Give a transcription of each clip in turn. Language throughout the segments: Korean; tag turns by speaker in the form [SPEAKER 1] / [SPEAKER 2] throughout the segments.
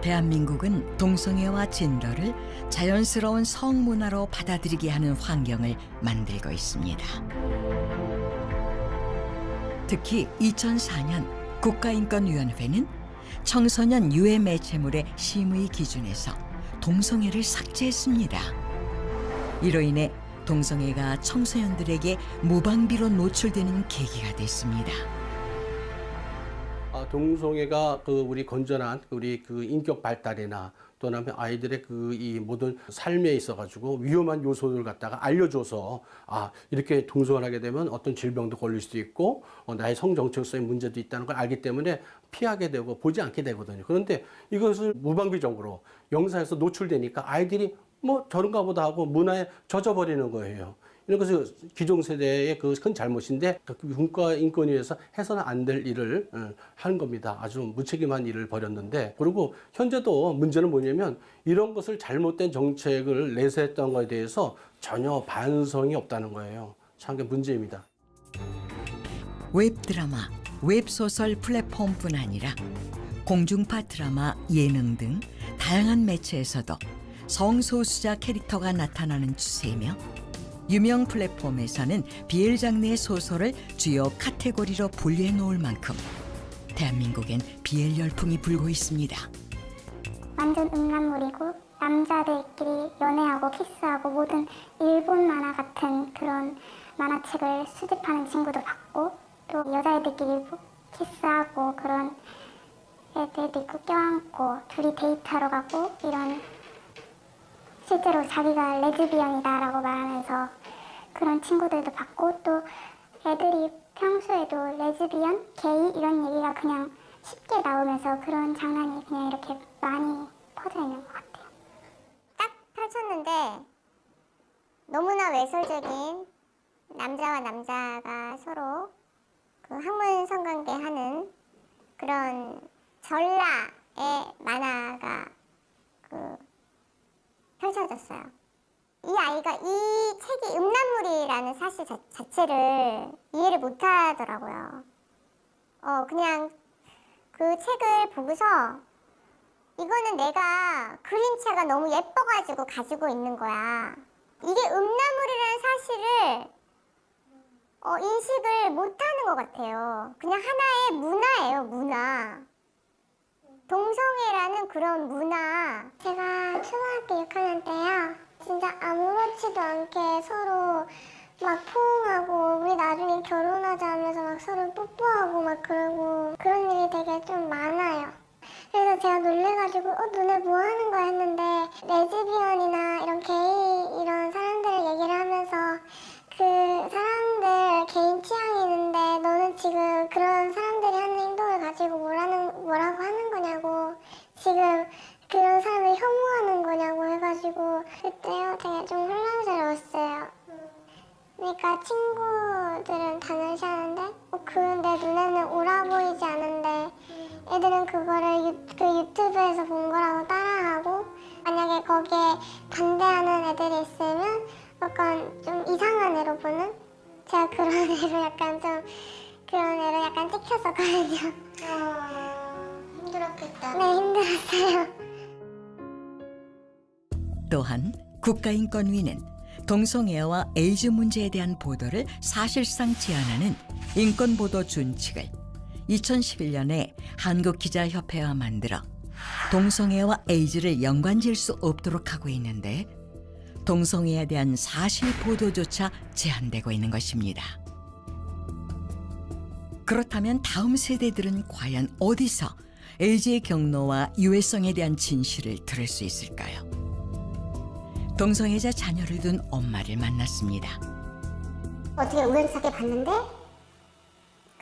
[SPEAKER 1] 대한민국은 동성애와 젠더를 자연스러운 성문화로 받아들이게 하는 환경을 만들고 있습니다. 특히 2004년 국가인권위원회는 청소년 유해 매체물의 심의 기준에서 동성애를 삭제했습니다. 이로 인해 동성애가 청소년들에게 무방비로 노출되는 계기가 됐습니다.
[SPEAKER 2] 동성애가 우리 건전한 우리 인격 발달이나 또는 아이들의 이 모든 삶에 있어가지고 위험한 요소를 갖다가 알려줘서 이렇게 동성을 하게 되면 어떤 질병도 걸릴 수도 있고 나의 성 정체성의 문제도 있다는 걸 알기 때문에 피하게 되고 보지 않게 되거든요. 그런데 이것을 무방비적으로 영상에서 노출되니까 아이들이 뭐 저런가 보다 하고 문화에 젖어버리는 거예요. 이런 것은 기존 세대의 큰 잘못인데 국가인권위에서 해서는 안 될 일을 하는 겁니다. 아주 무책임한 일을 벌였는데, 그리고 현재도 문제는 뭐냐면 이런 것을 잘못된 정책을 내세했던 것에 대해서 전혀 반성이 없다는 거예요. 참 게 문제입니다.
[SPEAKER 1] 웹드라마, 웹소설 플랫폼뿐 아니라 공중파 드라마, 예능 등 다양한 매체에서도 성소수자 캐릭터가 나타나는 추세이며 유명 플랫폼에서는 BL 장르의 소설을 주요 카테고리로 분류해 놓을 만큼 대한민국엔 BL 열풍이 불고 있습니다.
[SPEAKER 3] 완전 음란물이고 남자들끼리 연애하고 키스하고 모든 일본 만화 같은 그런 만화책을 수집하는 친구도 봤고, 또 여자애들끼리 키스하고 그런 애들도 있고 껴안고 둘이 데이트하러 가고, 이런 실제로 자기가 레즈비언이다라고 말하면서 그런 친구들도 봤고, 또 애들이 평소에도 레즈비언, 게이 이런 얘기가 그냥 쉽게 나오면서 그런 장난이 그냥 이렇게 많이 퍼져 있는 것 같아요. 딱 펼쳤는데 너무나 외설적인 남자와 남자가 서로 학문 성관계하는 그런 전라의 만화가 펼쳐졌어요. 이 아이가 이 책이 음란물이라는 사실 자체를 이해를 못 하더라고요. 그냥 그 책을 보고서 이거는 내가 그림체가 너무 예뻐가지고 가지고 있는 거야. 이게 음란물이라는 사실을 인식을 못하는 것 같아요. 그냥 하나의 문화예요, 문화. 동성애라는 그런 문화. 제가 초등학교 6학년 때요, 진짜 아무렇지도 않게 서로 막 포옹하고 우리 나중에 결혼하자 하면서 막 서로 뽀뽀하고 막 그러고 그런 일이 되게 좀 많아요. 그래서 제가 놀래가지고 너네 뭐 하는 거야 했는데, 레즈비언이나 이런 게이 이런 사람들을 얘기를 하면서 그 사람들 개인 취향이 있는데 너는 지금 그런 사람들이 하는 행동을 가지고 뭐라고 하는 거냐고, 지금 그런 사람을 혐오하는 거냐고 해가지고 그때요 되게 좀 혼란스러웠어요. 그러니까 친구들은 당연시하는데 그건 내 눈에는 옳아 보이지 않은데 애들은 그거를 유튜브에서 본 거라고 따라하고, 만약에 거기에 반대하는 애들이 있으면 약간 좀 이상한 애로 보는? 제가 그런 애로 약간 찍혔었거든요. 힘들었겠다. 네, 힘들었어요.
[SPEAKER 1] 또한 국가인권위는 동성애와 에이즈 문제에 대한 보도를 사실상 제한하는 인권보도 준칙을 2011년에 한국기자협회와 만들어 동성애와 에이즈를 연관지을 수 없도록 하고 있는데, 동성애에 대한 사실 보도조차 제한되고 있는 것입니다. 그렇다면 다음 세대들은 과연 어디서 에이즈의 경로와 유해성에 대한 진실을 들을 수 있을까요? 동성애자 자녀를 둔 엄마를 만났습니다.
[SPEAKER 3] 어떻게 우연찮게 봤는데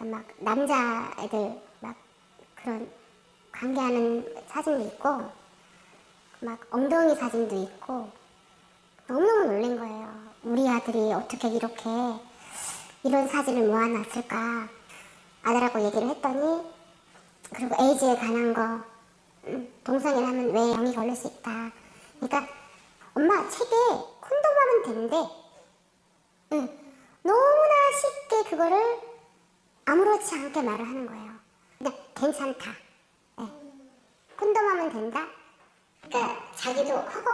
[SPEAKER 3] 막 남자애들 막 그런 관계하는 사진도 있고 막 엉덩이 사진도 있고 너무너무 놀란 거예요. 우리 아들이 어떻게 이렇게 이런 사진을 모아놨을까 아들하고 얘기를 했더니, 그리고 에이즈에 관한 거, 동성애를 하면 왜 병이 걸릴 수 있다. 그러니까 엄마 책에 콘돔하면 된대. 너무나 쉽게 그거를 아무렇지 않게 말을 하는 거예요. 그냥 괜찮다. 콘돔하면 하면 된다? 그러니까 자기도 하고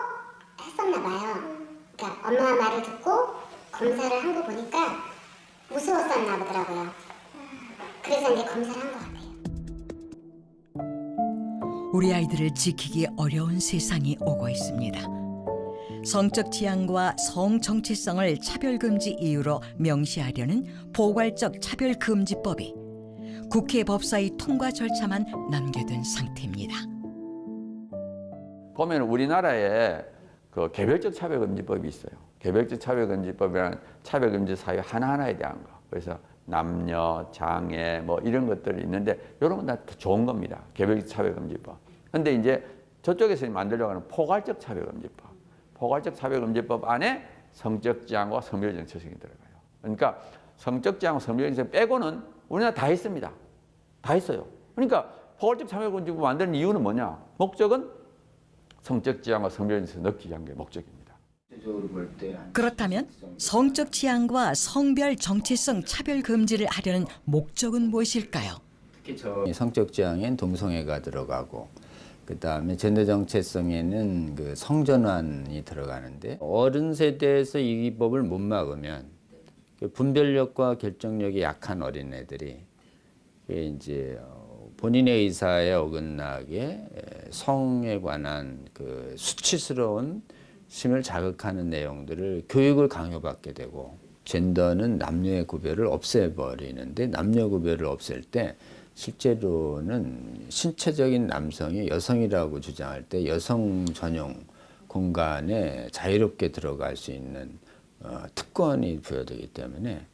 [SPEAKER 3] 했었나 봐요. 그러니까 엄마 말을 듣고 검사를 한 거 보니까 무서웠었나 보더라고요. 그래서 이제 검사를 한 것 같아요.
[SPEAKER 1] 우리 아이들을 지키기 어려운 세상이 오고 있습니다. 성적 지향과 성 정체성을 차별금지 이유로 명시하려는 포괄적 차별금지법이 국회 법사위 통과 절차만 남겨둔 상태입니다.
[SPEAKER 4] 보면 우리나라에 그 개별적 차별금지법이 있어요. 개별적 차별금지법이라는 차별금지 사유 하나하나에 대한 거. 그래서 남녀, 장애 뭐 이런 것들이 있는데 이런 건 다 좋은 겁니다. 개별적 차별금지법. 근데 이제 저쪽에서 만들려고 하는 포괄적 차별금지법. 포괄적 차별금지법 안에 성적 지향과 성별 정체성이 들어가요. 그러니까 성적 지향과 성별 정체성 빼고는 우리나라 다 했습니다. 다 했어요. 그러니까 포괄적 차별금지법 만드는 이유는 뭐냐? 목적은 성적 지향과 성별 정체성을 넣기 위한 게 목적입니다.
[SPEAKER 1] 그렇다면 성적 지향과 성별 정체성 차별 금지를 하려는 목적은 무엇일까요?
[SPEAKER 5] 성적 지향엔 동성애가 들어가고 그다음에 젠더 정체성에는 그 성전환이 들어가는데 어른 세대에서 이 법을 못 막으면 분별력과 결정력이 약한 어린애들이 이제 본인의 의사에 어긋나게 성에 관한 그 수치스러운 심을 자극하는 내용들을 교육을 강요받게 되고 젠더는 남녀의 구별을 없애버리는데 남녀 구별을 없앨 때 실제로는 신체적인 남성이 여성이라고 주장할 때 여성 전용 공간에 자유롭게 들어갈 수 있는 특권이 부여되기 때문에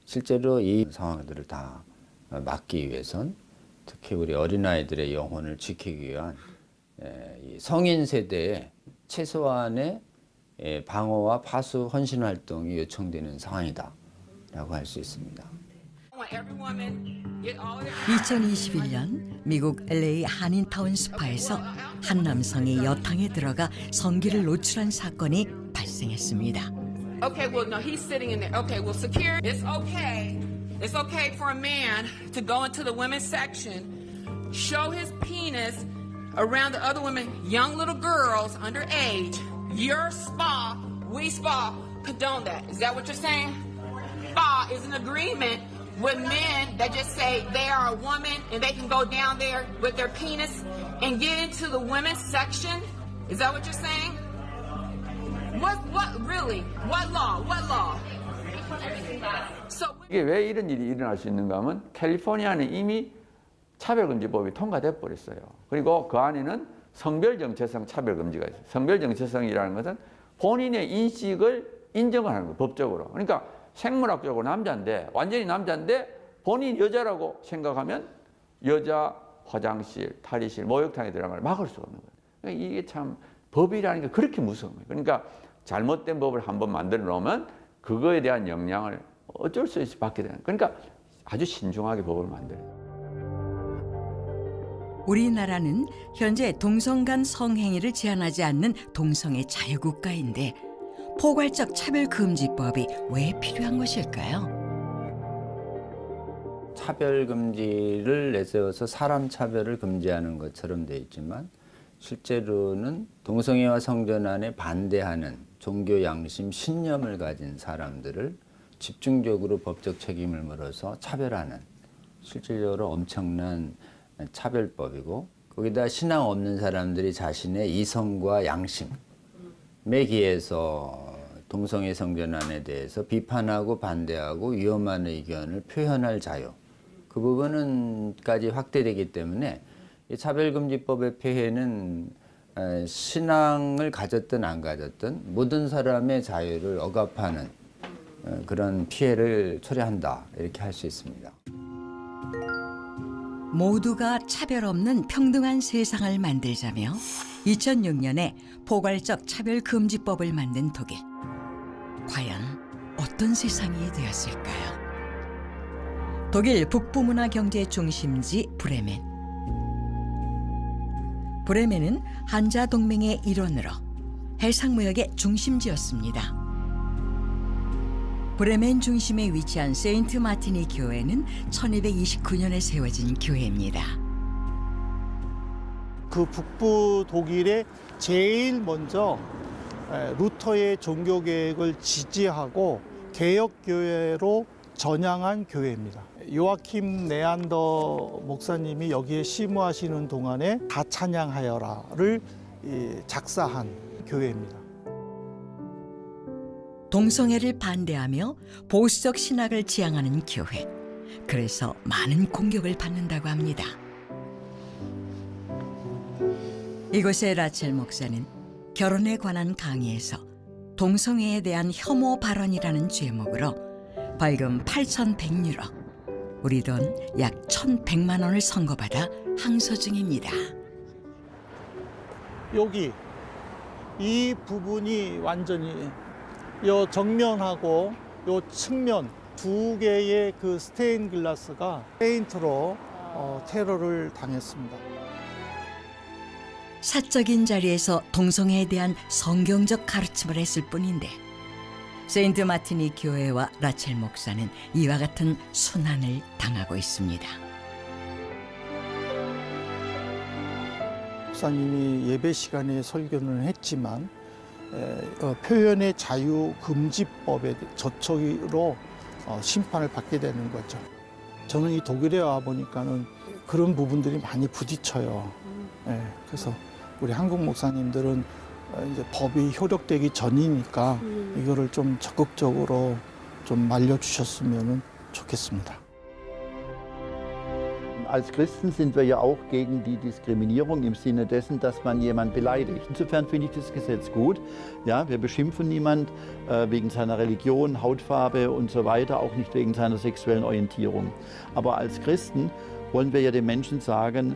[SPEAKER 5] 실제로 이 상황들을 다 막기 위해선 특히 우리 어린아이들의 영혼을 지키기 위한 이 성인 세대의 최소한의 방어와 파수 헌신 활동이 요청되는 상황이다라고 할 수 있습니다.
[SPEAKER 1] 2021년 미국 LA 한인타운 스파에서 한 남성이 여탕에 들어가 성기를 노출한 사건이 발생했습니다.
[SPEAKER 6] Okay, well, no, he's sitting in there. Okay, well, secure. It's okay. It's okay for a man to go into the women's section, show his penis around the other women, young little girls underage. Your spa, we spa, condone that. Is that what you're saying? Spa is an agreement with men that just say they are a woman and they can go down there with their penis and get into the women's section? Is that what you're saying? What really? What law? So
[SPEAKER 4] 이게 왜 이런 일이 일어날 수 있는가 하면 캘리포니아는 이미 차별금지법이 통과돼 버렸어요. 그리고 그 안에는 성별 정체성 차별금지가 있어요. 성별 정체성이라는 것은 본인의 인식을 인정하는 거예요, 법적으로. 그러니까 생물학적으로 남자인데 완전히 남자인데 본인 여자라고 생각하면 여자 화장실, 탈의실, 목욕탕에 들어가는 걸 막을 수가 없는 거예요. 그러니까 이게 참 법이라는 게 그렇게 무서운 거예요. 그러니까 잘못된 법을 한번 만들어 놓으면 그거에 대한 영향을 어쩔 수 없이 받게 되는 거예요. 그러니까 아주 신중하게 법을 만들어요.
[SPEAKER 1] 우리나라는 현재 동성 간 성행위를 제한하지 않는 동성애 자유국가인데 포괄적 차별금지법이 왜 필요한 것일까요?
[SPEAKER 5] 차별금지를 내세워서 사람 차별을 금지하는 것처럼 돼 있지만 실제로는 동성애와 성전환에 반대하는 종교 양심, 신념을 가진 사람들을 집중적으로 법적 책임을 물어서 차별하는 실질적으로 엄청난 차별법이고 거기다 신앙 없는 사람들이 자신의 이성과 양심에 기해서 동성애 성전환에 대해서 비판하고 반대하고 위험한 의견을 표현할 자유 그 부분은까지 확대되기 때문에 이 차별금지법의 폐해는 신앙을 가졌든 안 가졌든 모든 사람의 자유를 억압하는 그런 피해를 초래한다 이렇게 할 수 있습니다.
[SPEAKER 1] 모두가 차별 없는 평등한 세상을 만들자며 2006년에 포괄적 차별금지법을 만든 독일. 과연 어떤 세상이 되었을까요? 독일 북부문화 경제 중심지 브레멘. 브레멘은 한자 동맹의 일원으로 해상무역의 중심지였습니다. 브레멘 중심에 위치한 세인트 마티니 교회는 1229년에 세워진 교회입니다.
[SPEAKER 7] 그 북부 독일에 제일 먼저 루터의 종교 계획을 지지하고 개혁교회로 전향한 교회입니다. 요아킴 네안더 목사님이 여기에 심우하시는 동안에 다 찬양하여라를 작사한 교회입니다.
[SPEAKER 1] 동성애를 반대하며 보수적 신학을 지향하는 교회. 그래서 많은 공격을 받는다고 합니다. 이곳의 라첼 목사는 결혼에 관한 강의에서 동성애에 대한 혐오 발언이라는 제목으로 벌금 8,100유로, 우리 돈 약 1,100만 원을 선고받아 항소 중입니다.
[SPEAKER 7] 여기 이 부분이 완전히 요 정면하고 요 측면 두 개의 그 스테인 글라스가 페인트로 테러를 당했습니다.
[SPEAKER 1] 사적인 자리에서 동성애에 대한 성경적 가르침을 했을 뿐인데 세인트 마티니 교회와 라첼 목사는 이와 같은 순환을 당하고 있습니다.
[SPEAKER 7] 목사님이 예배 시간에 설교는 했지만 표현의 자유 금지법에 저촉으로 심판을 받게 되는 거죠. 저는 이 독일에 와 보니까는 그런 부분들이 많이 부딪혀요. 그래서 우리 한국 목사님들은 이제 법이 효력되기 전이니까 이거를 좀 적극적으로 좀 말려주셨으면 좋겠습니다.
[SPEAKER 8] Als Christen sind wir ja auch gegen die Diskriminierung im Sinne dessen, dass man jemanden beleidigt. Insofern finde ich das Gesetz gut. Ja, wir beschimpfen niemand wegen seiner Religion, Hautfarbe und so weiter, auch nicht wegen seiner sexuellen Orientierung. Aber als Christen wollen wir ja den Menschen sagen,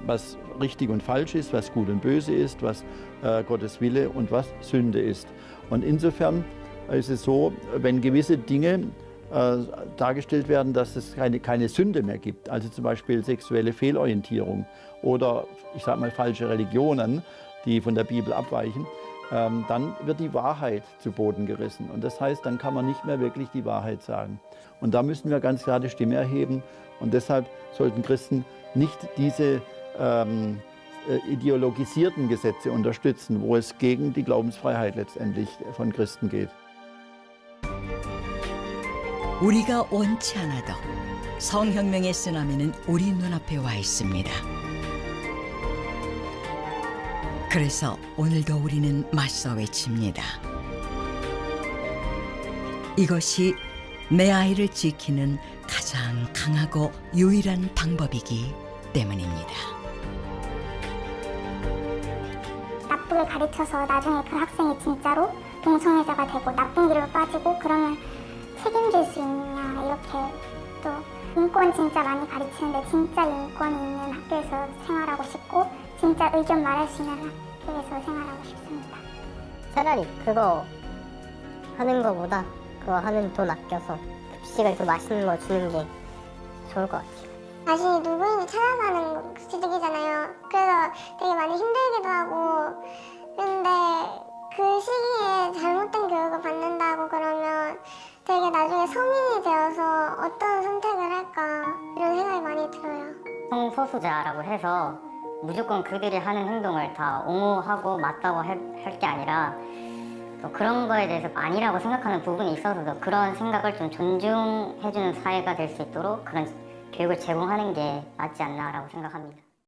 [SPEAKER 8] was richtig und falsch ist, was gut und böse ist, was Gottes Wille und was Sünde ist. Und insofern ist es so, wenn gewisse Dinge dargestellt werden, dass es keine Sünde mehr gibt, also zum Beispiel sexuelle Fehlorientierung oder ich sage mal falsche Religionen, die von der Bibel abweichen, dann wird die Wahrheit zu Boden gerissen. Und das heißt, dann kann man nicht mehr wirklich die Wahrheit sagen. Und da müssen wir ganz klar die Stimme erheben. Und deshalb sollten Christen nicht diese ideologisierten Gesetze unterstützen, wo es gegen die Glaubensfreiheit letztendlich von Christen geht.
[SPEAKER 1] 우리가 원치 않아도 성혁명의 쓰나미는 우리 눈앞에 와 있습니다. 그래서 오늘도 우리는 맞서 외칩니다. 이것이 내 아이를 지키는 가장 강하고 유일한 방법이기 때문입니다.
[SPEAKER 3] 나쁘게 가르쳐서 나중에 그 학생이 진짜로 동성애자가 되고 나쁜 길로 빠지고 그러면 책임질 수 있느냐, 이렇게 또 인권 진짜 많이 가르치는데 진짜 인권이 있는 학교에서 생활하고 싶고 진짜 의견 말할 수 있는 학교에서 생활하고 싶습니다.
[SPEAKER 9] 차라리 그거 하는 거보다 그거 하는 돈 아껴서 급식을 더 맛있는 거 주는 게 좋을 것 같아요.
[SPEAKER 3] 다시 누구인지 찾아가는 시기잖아요. 그래서 되게 많이 힘들기도 하고, 근데 그 시기에 잘못된 교육을 받는다고 그러면 되게 나중에 성인이 되어서 어떤 선택을 할까 이런 생각이 많이 들어요.
[SPEAKER 9] 성소수자라고 해서 무조건 그들이 하는 행동을 다 옹호하고 맞다고 할 게 아니라 또 그런 거에 대해서 아니라고 생각하는 부분이 있어서도 그런 생각을 좀 존중해주는 사회가 될 수 있도록 그런 교육을 제공하는 게 맞지 않나라고 생각합니다.